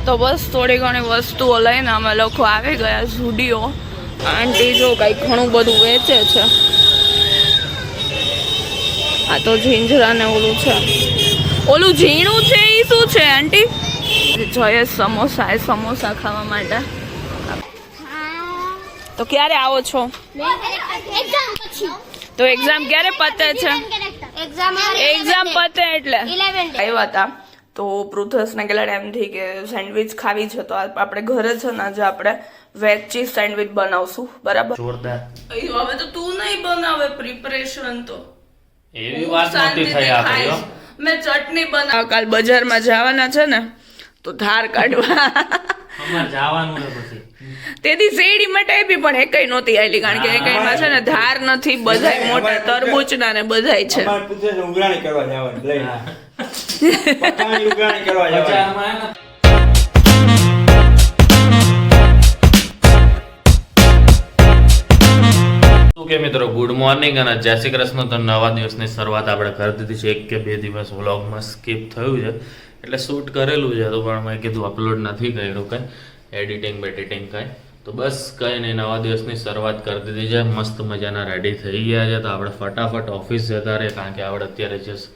તો બસ થોડી ઘણી વસ્તુઓ લઈને અમે લોકો આવી ગયા ઝુડિયો. આંટી જો કંઈક ઘણું બધું વેચે છે. આ તો ઝીંઝરા ને ઓલું છે, ઓલું ઝીણું છે એ શું છે આંટી? જોઈએ સમોસા, એ સમોસા ખાવા માટે. તો ક્યારે આવો છો? તો એક્ઝામ ક્યારે પતે છે? એક્ઝામ પતે એટલે આવ્યા હતા. તો પૃથ્વસને ગયેલા એમથી કે સેન્ડવિચ ખાવી છે, તો આપણે ઘરે છે ને આજે આપણે વેજ ચીઝ સેન્ડવિચ બનાવશું. બરાબર? જોરદાર. હવે તો તું નહીં બનાવે, પ્રિપરેશન તો એવી વાત નથી થઈ આપણી. મેં ચટણી બનાવ. કાલ બજારમાં જવાના છે ને, તો ધાર કાઢવા અમાર જવાનું છે. પછી તેથી શેરડી માટે આપી પણ એકઈ નહોતી આવેલી, કારણ કે એકઈમાં છે ને ધાર નથી, બધાય મોટા તરબૂચના ને બધાય છે. અમાર પૂછે છે ઉઘરાણી કરવા જવાનું લઈને પટાણી ઉઘરાણી કરવા જવાનું. કે મિત્રો ગુડ મોર્નિંગ અને જય શ્રી કૃષ્ણ. તો નવા દિવસની શરૂઆત આપણે કરી દીધી છે. 1 કે 2 દિવસ વ્લોગમાં સ્કીપ થયું છે, એટલે શૂટ કરેલું છે તો પણ મેં કીધું અપલોડ નથી કર્યું કંઈ, એડિટિંગ બેડિટિંગ કંઈ. તો બસ કંઈ નહીં, નવા દિવસની શરૂઆત કરી દીધી છે. મસ્ત મજાના રેડી થઈ ગયા છે. તો આપણે ફટાફટ ઓફિસ જતા રહીએ, કારણ કે આપણે અત્યારે જસ્ટ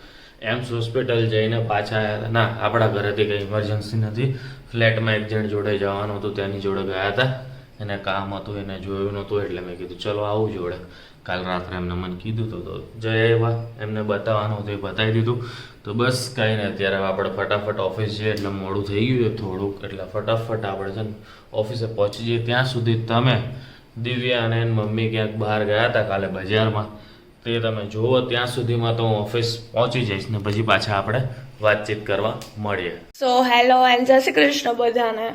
એમ્સ હોસ્પિટલ જઈને પાછા આવ્યા. ના, આપણા ઘરેથી કંઈ ઇમરજન્સી નથી, ફ્લેટમાં એક જણ જોડે જવાનું હતું, તેની જોડે ગયા હતા. એને કામ હતું, એને જોયું નહોતું, એટલે મેં કીધું ચલો આવું જોડે. કાલ રાત્રે એમને મને કીધું તો જય એવા એમને બતાવવાનું હતું, એ બતાવી દીધું. તો બસ કંઈ નહીં, અત્યારે આપણે ફટાફટ ઓફિસ જઈએ, એટલે મોડું થઈ ગયું છે થોડુંક, એટલે ફટાફટ આપણે છે ને ઓફિસે પહોંચી જઈએ. ત્યાં સુધી તમે દિવ્યા અને એની મમ્મી ક્યાંક બહાર ગયા હતા કાલે બજારમાં, તે તમે જુઓ. ત્યાં સુધીમાં તો હું ઓફિસ પહોંચી જઈશ ને પછી પાછા આપણે વાતચીત કરવા મળીએ. સો હેલો એન્ડ જય શ્રી કૃષ્ણ બધાને.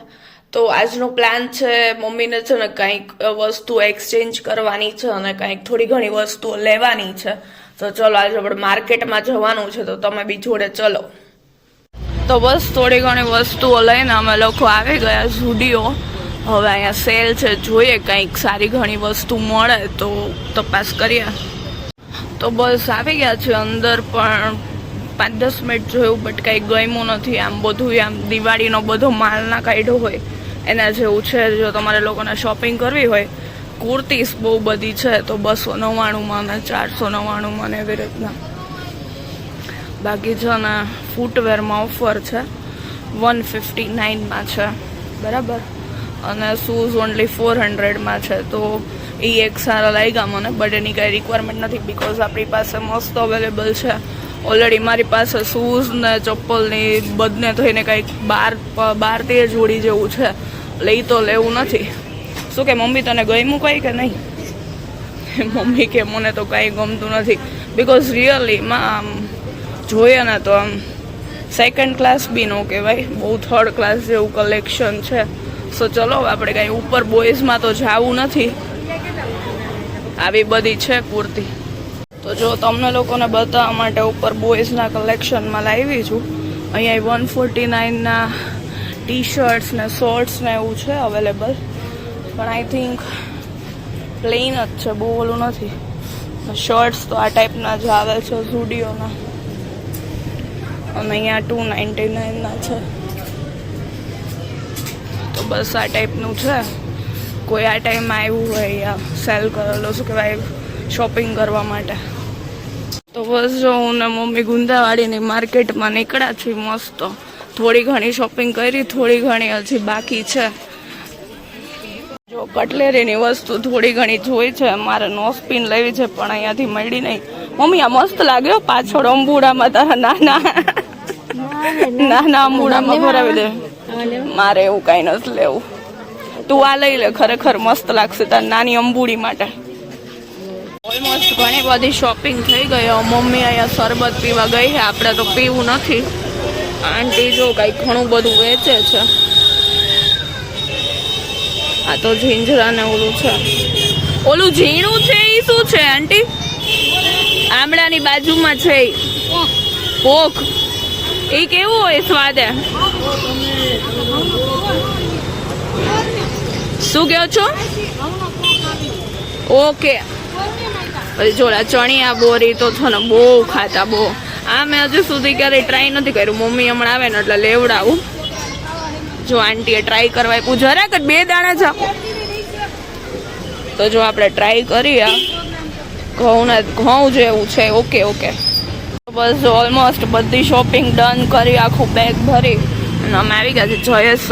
તો આજનો પ્લાન છે, મમ્મીને છે ને કંઈક વસ્તુ એક્સચેન્જ કરવાની છે અને કંઈક થોડી ઘણી વસ્તુઓ લેવાની છે. તો ચલો આજે આપણે માર્કેટમાં જવાનું છે, તો તમે બી જોડે ચલો. તો બસ થોડી ઘણી વસ્તુઓ લઈને અમે લોકો આવી ગયા ઝુડિયો. હવે અહીંયા સેલ છે, જોઈએ કંઈક સારી ઘણી વસ્તુ મળે તો તપાસ કરીએ. તો બસ આવી ગયા છે અંદર, પણ 5-10 મિનિટ જોયું બટ કંઈ ગમ્યું નથી. આમ બધું આમ દિવાળીનો બધો માલ ના કાઢ્યો હોય એના જેવું છે. જો તમારે લોકોને શોપિંગ કરવી હોય, કુર્તીસ બહુ બધી છે, તો 299 ને 499 ને એવી રીતના. બાકી છે ને ફૂટવેરમાં ઓફર છે, 159 છે, બરાબર. અને શૂઝ ઓનલી 400 છે. તો એ એક સારા લાગ્યા મને, બટ એની કાંઈ રિક્વાયરમેન્ટ નથી, બિકોઝ આપણી પાસે મસ્ત અવેલેબલ છે ઓલરેડી. મારી પાસે શૂઝ ને ચપ્પલની બધને થઈને કંઈક 12-13 જોડી જેવું છે, એટલે એ તો લેવું નથી. શું કે મમ્મી તને ગમ્યું કંઈ કે નહીં? મમ્મી કે મને તો કાંઈ ગમતું નથી, બિકોઝ રિયલીમાં આમ જોઈએ ને તો આમ સેકન્ડ ક્લાસ બી ન કહેવાય, બહુ થર્ડ ક્લાસ જેવું કલેક્શન છે. સો ચલો આપણે કાંઈ ઉપર બોયઝમાં તો જવું નથી, આવી બધી છે કુર્તી. તો જો તમને લોકોને બતાવવા માટે ઉપર બોયઝના કલેક્શનમાં લાવી છું. અહીંયા 149ના ટી શર્ટ્સ ને શોર્ટ્સ ને એવું છે અવેલેબલ, પણ આઈ થિંક પ્લેન જ છે, બહુ ઓલું નથી. શર્ટ્સ તો આ ટાઈપના જ આવે છે ઝુડિયોના, અને અહીંયા 299ના છે. તો બસ આ ટાઈપનું છે. કોઈ આ ટાઈમમાં આવ્યું હોય યા સેલ કરેલો શું કહેવાય શોપિંગ કરવા માટે. તો બસ જો હું ને મમ્મી ગુંદાવાડીની માર્કેટમાં નીકળ્યા છીએ. મસ્ત થોડી ઘણી શોપિંગ કરી, થોડી ઘણી હજી બાકી છે. જો કટલેરીની વસ્તુ થોડી ઘણી જોઈ છે, મારે નોઝપિન લેવી છે પણ અહીંયાથી મળી નહીં. મમ્મી આ મસ્ત લાગ્યો, પાછળ અંબુડામાં તારા નાના અંબુડામાં ભરાવી દે. મારે એવું કાંઈ નથી લેવું, તું આ લઈ લે, ખરેખર મસ્ત લાગશે તારી નાની અંબુડી માટે. ઓલમોસ્ટ ઘણી બધી શોપિંગ થઈ ગઈ. મમ્મી અહીંયા શરબત પીવા ગઈ છે, આપણે તો પીવું નથી. આંટી જો કંઈક ઘણું બધું વેચે છે. આ તો ઝીંઝરા ને ઓલું છે, ઓલું ઝીણું છે એ શું છે આંટી? આમળાની બાજુમાં છે પોખ, એ કેવું હોય સ્વાદે? શું કહો છો? ઓકે. પછી જોડા ચણિયા બોરી તો છે ને બહુ ખાતા, બહુ. આ મેં હજુ સુધી ક્યારેય ટ્રાય નથી કર્યું. મમ્મી હમણાં આવે ને એટલે લેવડાવું. જો આંટીએ ટ્રાય કરવા આપ્યું જરાક જ 2 દાણા જ આપો. તો જો આપણે ટ્રાય કરીએ ઘઉં જેવું છે. ઓકે ઓકે બસ ઓલમોસ્ટ બધી શોપિંગ ડન કરી આખું બેગ ભરી અને અમે આવી ગયા છે જયેશ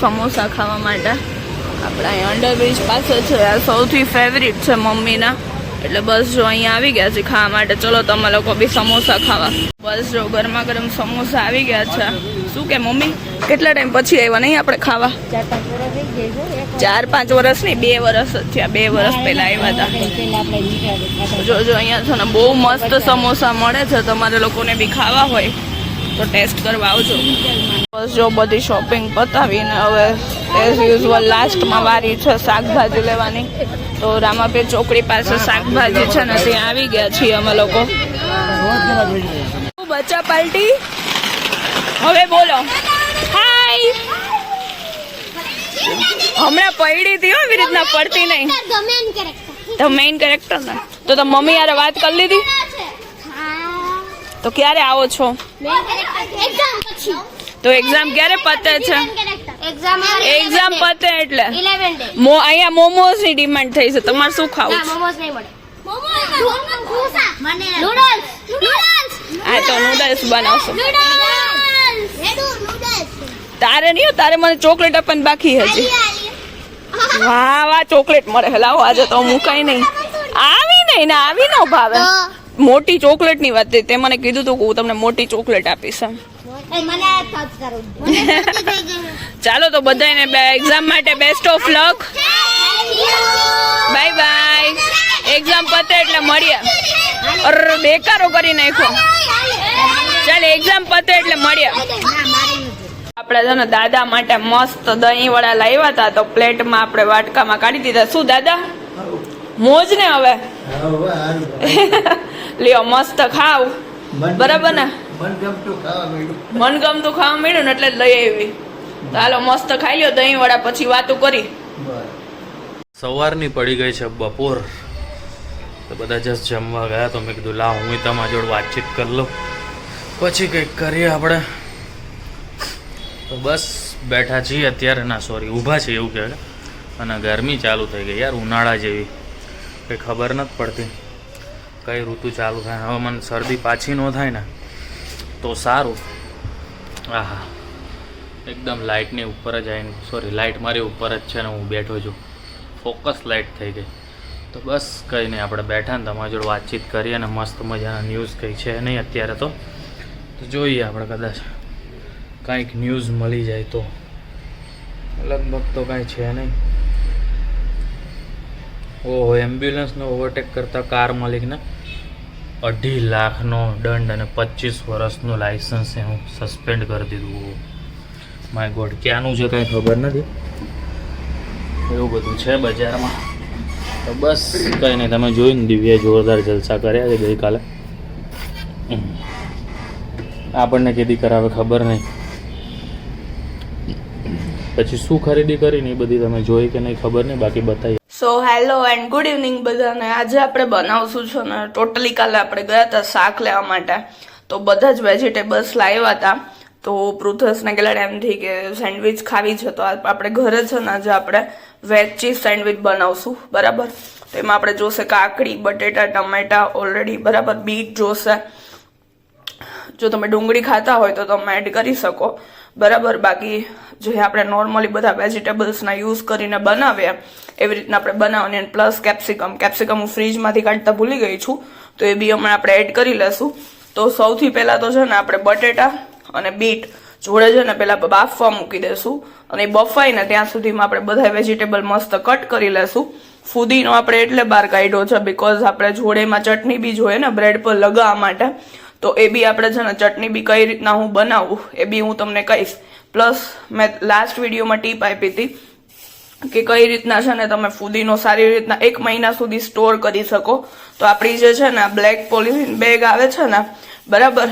સમોસા ખાવા માટે. આપણે અહીંયા અંડરબ્રિજ પાસે છે. આ સૌથી ફેવરિટ છે મમ્મીના, એટલે બસ જો અહીંયા આવી ગયા છે ખાવા માટે. ચલો તમે લોકો બી સમોસા ખાવા. બસ જો ગરમા ગરમ સમોસા આવી ગયા છે. શું કે મમ્મી કેટલા ટાઈમ પછી આવ્યા નહીં આપણે ખાવા? 4-5 વર્ષ નહીં, 2 વર્ષ જ થયા. 2 વર્ષ પહેલા આવ્યા હતા. જો અહીંયા છે ને બહુ મસ્ત સમોસા મળે છે. તમારે લોકોને બી ખાવા હોય તો ટેસ્ટ કરવા આવજો. બસ જો બધી શોપિંગ પતાવીને હવે એઝ યુઝ્યુઅલ લાસ્ટમાં વારી છે શાકભાજી લેવાની. તો રામાપીર ચોકડી પાસે શાકભાજી છે ને ત્યાં આવી ગયા છીએ અમે લોકો. બચ્ચા પાર્ટી હવે બોલો હાય. હમણાં પડી હતી એવી રીતના પડતી નહીં. તો મેઇન કેરેક્ટર ને તો મમ્મી યાર વાત કરી લીધી. તો ક્યારે આવો છો? તો એક્ઝામ ક્યારે પતે છે? એક્ઝામ પતે એટલે અહીંયા મોમોઝ ની ડિમાન્ડ થઈ છે. તમારે શું ખાવું છે? હા તો નૂડલ્સ બનાવશો. તારે નહીં, તારે મને ચોકલેટ આપવાની બાકી હજી. વાહ વાહ ચોકલેટ મળે. લાવો આજે તો મુકાય નહીં. આવી નહીં ને આવી ન ભાવે. મોટી ચોકલેટ ની વાત તે મને કીધું તું કે હું તમને મોટી ચોકલેટ આપીશ. ચાલો તો બધાને એક્ઝામ માટે best of luck. Bye bye. Exam પતે એટલે મળીએ. અરે બેકારો કરી નાખ્યો. ચાલ એક્ઝામ પતે એટલે મળીએ. આપણે છે ને દાદા માટે મસ્ત દહીં વડા લાવ્યા હતા તો પ્લેટમાં આપણે વાટકામાં કાઢી દીધા. શું દાદા મોજ ને હવે? લ્યો મસ્ત ખાવ. બરાબર ને? મનગમતું ખાવા મળ્યું ને એટલે જ લઈ આવી. ચાલો મસ્ત ખાઈ લ્યો દહીં વડા, પછી વાતો કરી. સવારની પડી ગઈ છે બપોર, તો બધા જસ્ટ જમવા ગયા. તો મેં કીધું લાવ હું તમારા જોડે વાતચીત કરી લઉં, પછી કંઈક કરીએ આપણે. તો બસ બેઠા છીએ અત્યારે. ના સોરી ઊભા છીએ એવું કહેવાય. અને ગરમી ચાલુ થઈ ગઈ યાર, ઉનાળા જેવી. કંઈ ખબર નથી પડતી કઈ ઋતુ ચાલુ થાય. હવે મને શરદી પાછી ન થાય ને તો સારું. આહા એકદમ લાઇટની ઉપર જ આવીને, સોરી લાઇટ મારી ઉપર જ છે ને હું બેઠો છું. ફોકસ લાઇટ થઈ ગઈ. તો બસ કંઈ નહીં, આપણે બેઠા ને તમારી જોડે વાતચીત કરીએ અને મસ્ત મજાના ન્યૂઝ કંઈ છે નહીં અત્યારે તો જોઈએ આપણે કદાચ કાંઈક ન્યૂઝ મળી જાય તો. લગભગ તો કાંઈ છે નહીં. ઓહો એમ્બ્યુલન્સનો ઓવરટેક કરતા કાર માલિકને 2.5 લાખનો દંડ અને 25 વર્ષનું લાઇસન્સ હું સસ્પેન્ડ કરી દીધું. માય ગોડ ક્યાંનું છે કાંઈ ખબર નથી. એવું બધું છે બજારમાં. તો બસ કંઈ નહીં, તમે જોયું ને દિવ્યાએ જોરદાર જલસા કર્યા છે ગઈકાલે. આપણને કીધી કરાવે ખબર નહીં. પછી શું ખરીદી કરી ને એ બધી તમે જોઈ કે નહીં ખબર નહીં, બાકી બતાવી. So hello and good evening બધાને. આજે આપણે બનાવશું છે ને ટોટલી કાલે આપણે ગયા હતા શાક લેવા માટે, તો બધા જ વેજીટેબલ્સ લાવ્યા હતા. તો પૃથ્વસને ગયેલા એમથી કે સેન્ડવિચ ખાવી છે, તો આપણે ઘરે છે ને આજે આપણે વેજ ચીઝ સેન્ડવિચ બનાવશું. બરાબર? તો એમાં આપણે જોશે કાકડી, બટેટા, ટમેટા ઓલરેડી, બરાબર, બીટ જોશે. જો તમે ડુંગળી ખાતા હોય તો તમે એડ કરી શકો. બરાબર? બાકી જે આપણે નોર્મલી બધા વેજીટેબલ્સના યુઝ કરીને બનાવીએ એવી રીતના આપણે બનાવવાની. અને પ્લસ કેપ્સિકમ હું ફ્રીજમાંથી કાઢતા ભૂલી ગઈ છું, તો એ બી હમણાં આપણે એડ કરી લેશું. તો સૌથી પહેલાં તો છે ને આપણે બટેટા અને બીટ જોડે છે ને પહેલાં બાફવા મૂકી દઈશું. અને એ બફાય ને ત્યાં સુધીમાં આપણે બધા વેજીટેબલ મસ્ત કટ કરી લેશું. ફુદીનો આપણે એટલે બહાર કાઢ્યો છે બિકોઝ આપણે જોડેમાં ચટણી બી જોઈએ ને બ્રેડ પર લગાવવા માટે. તો એ બી આપણે છે ને ચટણી બી કઈ રીતના હું બનાવું એ બી હું તમને કહીશ. પ્લસ મેં લાસ્ટ વિડીયોમાં ટીપ આપી હતી કે કઈ રીતના છે ને તમે ફુદીનો સારી રીતના 1 મહિના સુધી સ્ટોર કરી શકો. તો આપણી જે છે ને બ્લેક પોલિથીન બેગ આવે છે ને, બરાબર,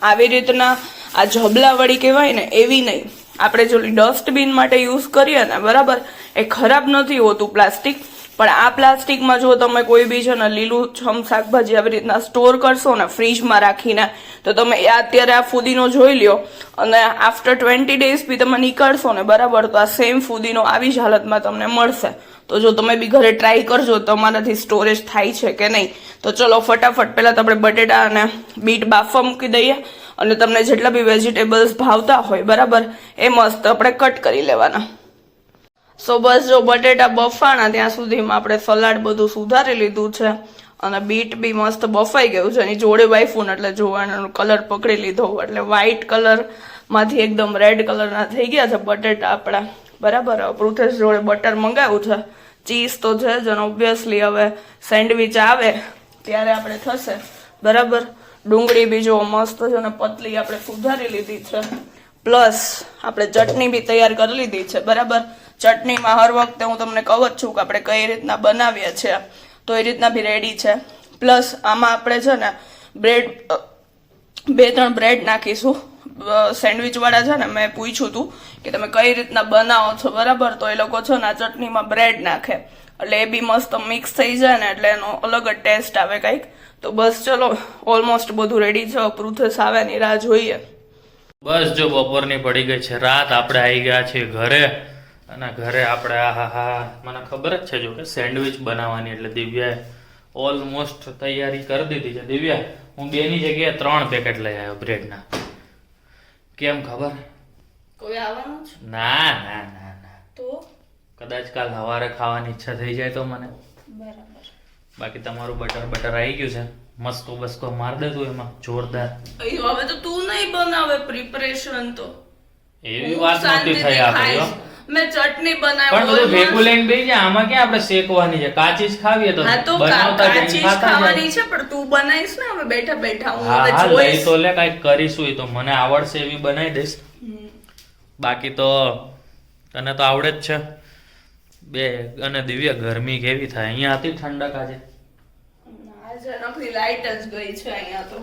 આવી રીતના આ જબલાવાળી કહેવાય ને એવી નહીં. આપણે જો ડસ્ટબિન માટે યુઝ કરીએ ને, બરાબર, એ ખરાબ નથી હોતું પ્લાસ્ટિક, પણ આ પ્લાસ્ટિકમાં જો તમે કોઈ બી છે ને લીલું છમ શાકભાજી આવી રીતના સ્ટોર કરશો ને ફ્રીજમાં રાખીને, તો તમે અત્યારે આ ફુદીનો જોઈ લ્યો અને આફ્ટર 20 days બી તમે નીકળશો ને બરાબર, તો આ સેમ ફુદીનો આવી જ હાલતમાં તમને મળશે. તો જો તમે બી ઘરે ટ્રાય કરજો તમારાથી સ્ટોરેજ થાય છે કે નહીં. તો ચલો ફટાફટ પહેલા તો આપણે બટેટા અને બીટ બાફવા મૂકી દઈએ અને તમને જેટલા બી વેજીટેબલ્સ ભાવતા હોય બરાબર એ મસ્ત આપણે કટ કરી લેવાના. સો બસ જો બટેટા બફાણા ત્યાં સુધીમાં આપણે સલાડ બધું સુધારી લીધું છે અને બીટ બી મસ્ત બફાઈ ગયું છે. એની જોડે બાફું એટલે જોવાનો કલર પકડી લીધો એટલે વ્હાઈટ કલર માંથી એકદમ રેડ કલરના થઈ ગયા છે બટેટા આપણા બરાબર. પૃથેશ જોડે બટર મંગાવ્યું છે, ચીઝ તો છે જ, ઓબ્વિયસલી હવે સેન્ડવિચ આવે ત્યારે આપણે થશે બરાબર. ડુંગળી બી જો મસ્ત છે અને પતલી આપણે સુધારી લીધી છે, પ્લસ આપણે ચટણી બી તૈયાર કરી લીધી છે બરાબર. ચટણીમાં હર વખતે હું તમને કહું જ છું કે આપણે કઈ રીતના બનાવીએ છીએ, તો એ રીતના બી રેડી છે. પ્લસ આમાં આપણે છે ને બ્રેડ 2-3 બ્રેડ નાખીશું. સેન્ડવિચ વાળા છે ને મેં પૂછ્યું હતું કે તમે કઈ રીતના બનાવો છો બરાબર, તો એ લોકો છે ને આ ચટણીમાં બ્રેડ નાખે એટલે એ બી મસ્ત મિક્સ થઈ જાય ને એટલે એનો અલગ જ ટેસ્ટ આવે કંઈક. તો બસ ચલો ઓલમોસ્ટ બધું રેડી છે, પૃથેશ આવે ની રાહ જોઈએ. બસ જો બપોરની પડી ગઈ છે રાત, આપણે આવી ગયા છીએ ઘરે અને ઘરે આપણે આહા મને ખબર જ છે જો કે સેન્ડવિચ બનાવવાની, એટલે દિવ્યાએ ઓલમોસ્ટ તૈયારી કરી દીધી છે. દિવ્યા હું 2ની જગ્યાએ 3 પેકેટ લઈ આવ્યો બ્રેડના. કેમ ખબર? કોઈ આવવાનું છે? ના ના ના ના, તો કદાચ કાલ સવારે ખાવાની ઈચ્છા થઈ જાય તો મને. બરાબર. બાકી તમારું બટર આવી ગયું છે, મસ્કો બસ્કો માર દે તું એમાં જોરદાર. હવે તો તું નહીં બનાવે પ્રિપરેશન, તો એવી વાત નથી થઈ આપણી હો. મેં ચટણી પણ બનાવી બધું ભેગું લઈને બેસી જા, આમાં ક્યાં આપણે શેકવાની છે, કાચી જ ખાવીએ તો બનાવતા જઈને ખાતા ખાવાની છે, પણ તું બનાવીશ ને હવે બેઠા બેઠા હું હા હવે હા લઈ જોઈશ. તો લે કાંઈક કરીશું, એ તો મને આવડશે એવી બનાવી દઈશ. બાકી તો તને તો આવડે જ છે બે. અને દિવ્ય ગરમી કેવી થાય અહીંયા? હતી ઠંડક આજે? આજે નકરી લાઈટ જ ગઈ છે અહીંયા તો.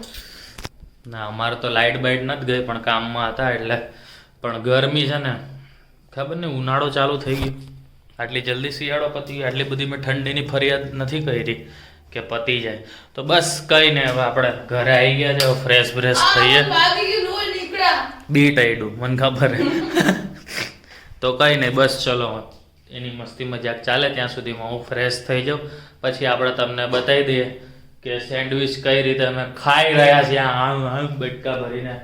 ના અમારે તો લાઇટ બાઇટ નથી ગઈ, પણ કામમાં હતા એટલે. પણ ગરમી છે ને ખબર ને, ઉનાળો ચાલુ થઈ ગયો, આટલી જલ્દી શિયાળો પતી ગયો. આટલી બધી મેં ઠંડીની ફરિયાદ નથી કરી કે પતી જાય. તો બસ કઈ ને હવે આપણે ઘરે આવી ગયા છે, ફ્રેશ બ્રેશ થઈએ. બીટ આઈડું મને ખબર હે. તો કઈ નહીં, બસ ચલો એની મસ્તી મજાક ચાલે ત્યાં સુધીમાં હું ફ્રેશ થઈ જાઉં, પછી આપણે તમને બતાવી દઈએ કે સેન્ડવિચ કઈ રીતે અમે ખાઈ રહ્યા છીએ આમ બટકા ભરીને,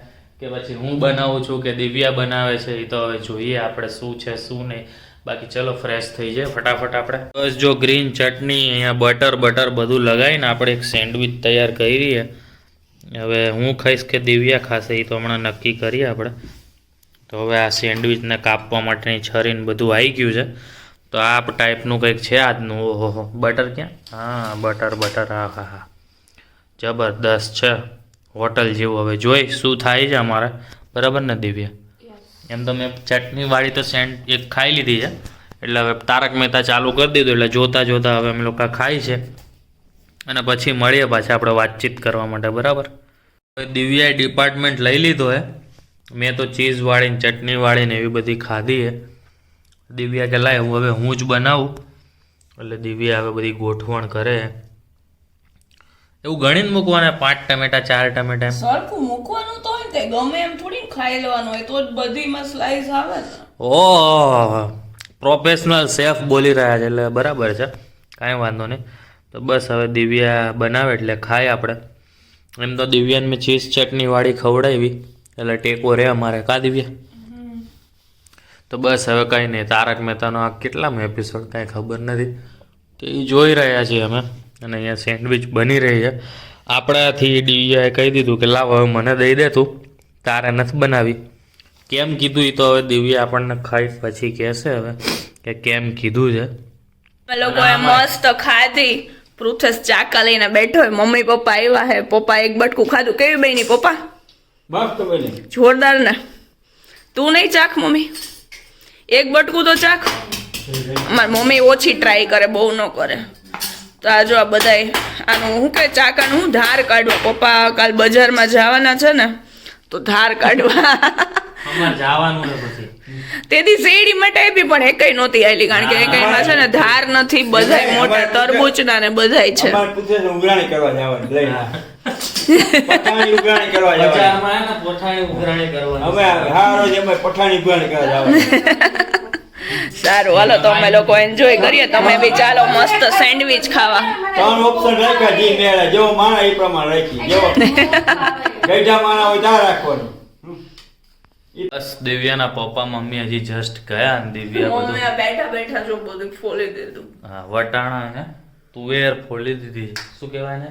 કે પછી હું બનાવું છું કે દિવ્યા બનાવે છે, એ તો હવે જોઈએ આપણે શું છે શું નહીં. બાકી ચલો ફ્રેશ થઈ જાય ફટાફટ આપણે. બસ જો ગ્રીન ચટણી અહીંયા બટર બધું લગાવીને આપણે એક સેન્ડવિચ તૈયાર કરી છે. હવે હું ખાઈશ કે દિવ્યા ખાશે એ તો હમણાં નક્કી કરીએ આપણે. તો હવે આ સેન્ડવિચને કાપવા માટેની છરીને બધું આવી ગયું છે. તો આ ટાઈપનું કંઈક છે આજનું. ઓહો બટર ક્યાં? હા બટર હા હા હા જબરદસ્ત છે, હોટલ જેવું. હવે જોઈ શું થાય છે અમારે, બરાબર ને દિવ્યા? એમ તો મેં ચટણી વાળી તો એક ખાઈ લીધી છે, એટલે હવે તારક મહેતા ચાલુ કરી દીધું, એટલે જોતા જોતા હવે અમે લોકો ખાઈ છે અને પછી મળીએ પાછા આપણે વાતચીત કરવા માટે, બરાબર? દિવ્યાએ ડિપાર્ટમેન્ટ લઈ લીધો હે. મેં તો ચીઝ વાળી ચટણી વાળી ને એવી બધી ખાધી હે. દિવ્યા કે લાય હવે હું જ બનાવું, એટલે દિવ્યા હવે બધી ગોઠવણ કરે. એવું ગણીને મૂકવાના 5 ટમેટા 4 ટમેટા એમ સરખું મૂકવાનું તો હોય ને, ગમે એમ થોડી ખાઈ લેવાનું હોય, તો જ બધીમાં સ્લાઈસ આવે ને. ઓહ પ્રોફેશનલ શેફ બોલી રહ્યા છે, એટલે બરાબર છે, કાંઈ વાંધો નહીં. તો બસ હવે દિવ્યા બનાવે એટલે ખાય આપણે. એમ તો દિવ્યાને મેં ચીઝ ચટણી વાળી ખવડાવી એટલે ટેકો રહે અમારે, કા દિવ્યા? તો બસ હવે કંઈ નહીં, તારક મહેતાનો આ કેટલામો એપિસોડ કાંઈ ખબર નથી, તો એ જોઈ રહ્યા છીએ અમે. અને અહીંયા સેન્ડવિચ બની રહી છે. આપણાથી દિવ્યાએ કહી દીધું કે લાવ હવે મને દઈ દે તું, તારે નથી બનાવી. કેમ કીધું એ તો હવે દિવ્યા આપણને ખાઈ પછી કહેશે હવે કે કેમ કીધું છે. અમે લોકોએ મસ્ત ખાધી. પૃથેશ ચાકા લઈને બેઠો હોય, મમ્મી પપ્પા આવ્યા હે, પપ્પા એક બટકું ખાધું. કેવી બની પપ્પા? બસ તો બની જોરદાર ને. તું નહીં ચાખ મમ્મી? એક બટકું તો ચાખ. અમારી મમ્મી ઓછી ટ્રાય કરે, બહુ ન કરે. તો આ જો આ બધાય આનું શું કે ચાકાનું હું ધાર કાઢવા. પપ્પા કાલ બજારમાં જવાના છે ને, તો ધાર કાઢવા અમારે જવાનું છે પછી તેથી શેરડી માટે આપી પણ એકઈ નહોતી આલી કારણ કે એકઈમાં છે ને ધાર નથી બધાય મોટા તરબૂચના ને બધાય છે અમારે પૂછે છે ઉઘરાણી કરવા જવાનું લઈને પઠાણી ઉઘરાણી કરવા જવાનું બજારમાં હે ને પોઠાણી ઉઘરાણી કરવાની અમે હારો જ અમે પઠાણી ઉઘરાણી કરવા જવાનું સારું હાલો તો અમે લોકો એન્જોય કરીએ તમે બી ચાલો મસ્ત સેન્ડવિચ ખાવા 3 ઓપ્શન રાખ્યા જી મેળા જેવો માણા એ પ્રમાણે રાખી જેવો ગઈઢા માણા હોય ત્યાં રાખવાનું બસ દિવ્યાના પપ્પા મમ્મી હજી જસ્ટ ગયા અને દિવ્યા બધું મમ્મી બેઠા બેઠા જો બધું ફોલી દીધું હા વટાણા ને તુવેર ફોલી દીધી શું કહેવાય ને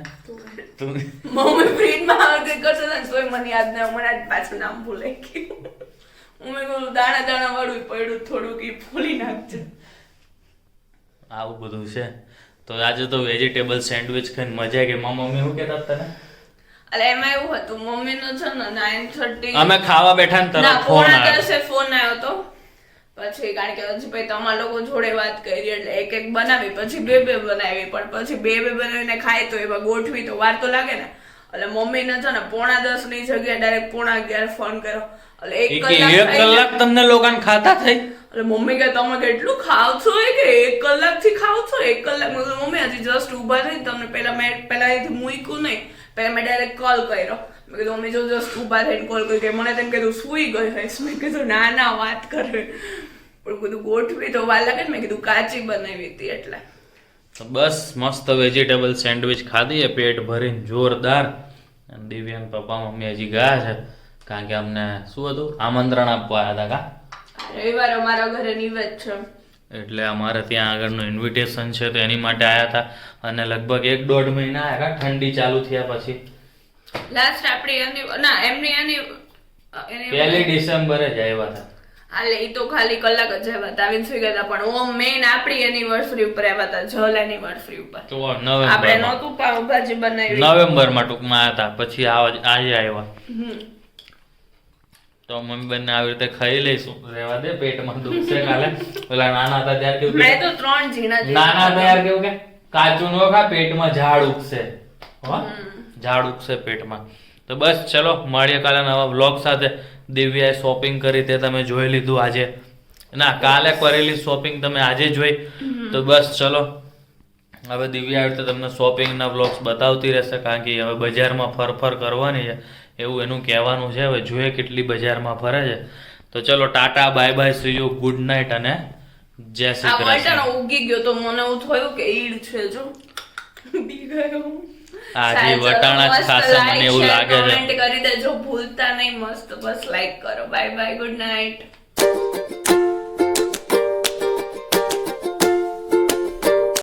મમ્મી ફ્રીજમાં આવે કરતો હતા ને તોય મને યાદ ન મને આજ પાછું નામ ભૂલાઈ ગયું મેં કહ્યું દાણા દાણા વાળું પડ્યું થોડુંક ઈ ફોલી નાખજો આવું બધું છે તો આજે તો વેજીટેબલ સેન્ડવિચ ખાઈને મજા ગઈ મમ્મી શું કહેતા તને અલે એમાં એવું હતું મમ્મીનો છે ને 9:30 અમે ખાવા બેઠા ને તરત ફોન આવ્યો ફોન આવ્યો તો પછી કારણ કે હજી ભાઈ તમારા લોકો જોડે વાત કરી એટલે એક એક બનાવી પછી બે બનાવી પણ પછી બે બનાવીને ખાય તો એમાં ગોઠવી તો વાર તો લાગે ને એટલે મમ્મીને છે ને 9:30 ની જગ્યાએ ડાયરેક્ટ 11:30 ફોન કર્યો એટલે એક કલાક તમને લોકોને ખાતા થઈ એટલે મમ્મી કે તમે કેટલું ખાવ છો કે 1 કલાકથી ખાવ છો 1 કલાક મેં કીધું મમ્મી હજી જસ્ટ ઊભા થઈને તમને પહેલા અહીંથી મૂક્યું નહીં પહેલા મેં ડાયરેક્ટ કોલ કર્યો મેં કીધું મમ્મી જો જસ્ટ ઊભા થઈને કોલ કર્યો કે મને તેમ કીધું સૂઈ ગઈ હઈશ મેં કીધું ના વાત કરે પણ બધું ગોઠવી તો વાર લાગે ને મેં કીધું કાચી બનાવી હતી એટલે તો બસ મસ્ત વેજીટેબલ સેન્ડવિચ ખાધી પેટ ભરીને જોરદાર અને દિવ્યાન પપ્પા મમ્મી હજી ગયા છે કારણ કે અમને શું હતું આમંત્રણ આપવા આવ્યા હતા કા રવિવારે અમારા ઘરે નિવેદ છે એટલે અમારે ત્યાં આગળનું ઇન્વિટેશન છે તો એની માટે આવ્યા હતા અને લગભગ 1-1.5 મહિના આવ્યા ઠંડી ચાલુ થયા પછી લાસ્ટ આપણી ના એમની આની 1 ડિસેમ્બરે જ આવ્યા હતા હાલે ઈ તો ખાલી કલાક જ આવ્યા હતા આવીને સુઈ ગયા હતા પણ ઓમ મેઇન આપણી એનિવર્સરી ઉપર આવ્યા હતા જલ એનિવર્સરી ઉપર તો આપણે નહોતું પાવભાજી બનાવી નવેમ્બરમાં ટૂંકમાં આવ્યા હતા પછી આજે આવ્યા તો મમ્મી બંને આવી રીતે ખાઈ લઈશું રહેવા દે પેટમાં દુખશે કાલે પેલા નાના હતા ત્યારે કેવું મેં તો 3 ઝીણા નાના હતા યાર કેવું કે કાચું નો ખા પેટમાં ઝાડ ઉગશે હો ઝાડ ઉગશે પેટમાં તો બસ ચલો મળીએ કાલે નવા વ્લોગ સાથે દિવ્યાએ શોપિંગ કરી તે તમે જોઈ લીધું આજે ના કાલે કરેલી શોપિંગ તમે આજે જોઈ તો બસ ચલો હવે દિવ્યા આવી રીતે તમને શોપિંગના વ્લોગ્સ બતાવતી રહેશે કારણ કે હવે બજારમાં ફરફર કરવાની છે એવું એનું કહેવાનું છે હવે જોઈએ કેટલી બજારમાં ફરે છે તો ચલો Tata bye bye see you good night અને જય શ્રી કૃષ્ણ ઉગી ગયો તો મને એવું થયું કે ઈડ છે જો બી ગયો આજે વટાણા જ ખાશે મને એવું લાગે છે કમેન્ટ કરી દેજો ભૂલતા નહીં મસ્ત બસ લાઈક કરો બાય બાય ગુડ નાઇટ